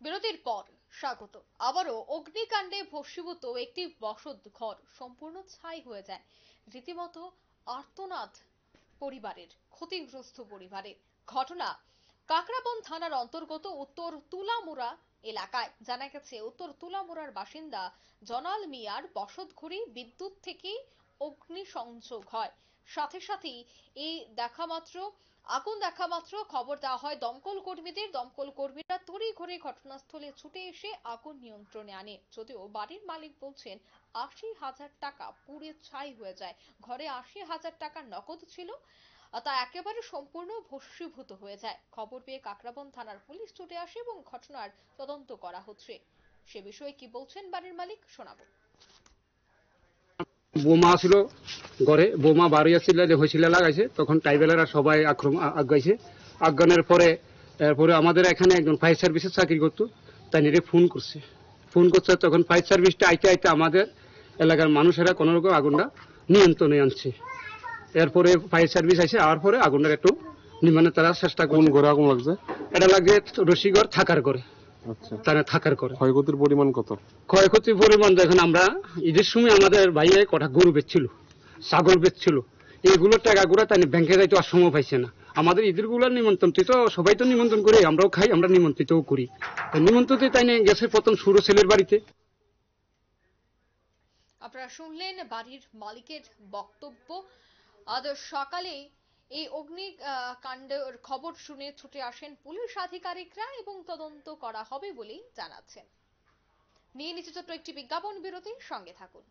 বিরতির পর স্বাগত। আবারও অগ্নিকাণ্ডে ভস্মীভূত একটি বসত ঘর সম্পূর্ণ ছাই হয়ে যায়। রীতিমতো আর্তনাদ পরিবারের, ক্ষতিগ্রস্ত পরিবারের। ঘটনা কাকরাবন থানার অন্তর্গত উত্তর তুলামুড়া এলাকায়। জানা গেছে উত্তর তুলামুড়ার বাসিন্দা জনাল মিয়ার বসতঘরে বিদ্যুৎ থেকে অগ্নিসংযোগ হয়। সাথে সাথেই আগুন দেখা মাত্র খবর দেওয়া হয় দমকল কর্মীদের। দমকল কর্মীরা তড়িঘড়ি ঘটনাস্থলে ছুটে এসে আগুন নিয়ন্ত্রণে আনে। যদিও বাড়ির মালিক বলছেন ৮০,০০০ টাকা পুড়ে ছাই হয়ে যায়। ঘরে ৮০,০০০ টাকা নগদ ছিল, তা একেবারে সম্পূর্ণ ভস্মীভূত হয়ে যায়। খবর পেয়ে কাকরাবন থানার পুলিশ ছুটে আসে এবং ঘটনার তদন্ত করা হচ্ছে। সে বিষয়ে কি বলছেন বাড়ির মালিক, শোনাবো। বোমা ছিল ঘরে, বোমা বাড়ি আসছিল যে হয়েছিল লাগাইছে, তখন ট্রাইবেলাররা সবাই আগাইছে। আগানোর পরে এরপরে আমাদের এখানে একজন ফায়ার সার্ভিসে চাকরি করতো, তাই নিয়ে ফোন করছে। তখন ফায়ার সার্ভিসটা আইতে আইতে আমাদের এলাকার মানুষেরা কোনো রকম আগুনটা নিয়ন্ত্রণে আনছে। এরপরে ফায়ার সার্ভিস আসে, আর পরে আগুনটা একটু নির্মাণে তারা চেষ্টা করছে। কোন ঘরে আগুন লাগছে? এটা লাগছে রশিগড় থাকার করে। আচ্ছা, তারা থাকার করে। ক্ষয়ক্ষতির পরিমাণ কত? ক্ষয়ক্ষতির পরিমাণ দেখেন, আমরা ঈদের সময় আমাদের ভাইয়া কটা গরু বেচছিল, ছাগল বেচছিল, এগুলোর টাকা গুলা তাই ব্যাংকে যাইতে আর সময় পাইছে না। আমাদের ঈদের গুলার নিমন্ত্রণ তো সবাই তো নিমন্ত্রণ করে, আমরাও খাই, আমরা নিমন্ত্রিতও করি। নিমন্ত্রিত তাই গেছে প্রথম সুরো ছেলের বাড়িতে। আপনারা শুনলেন বাড়ির মালিকের বক্তব্য। আজ সকালে এই অগ্নিকাণ্ডের খবর শুনে ছুটে আসেন পুলিশ আধিকারিকরা এবং তদন্ত করা হবে বলেই জানাচ্ছেন। নিয়ে নিচে ছোট্ট একটি বিজ্ঞাপন বিরতি, সঙ্গে থাকুন।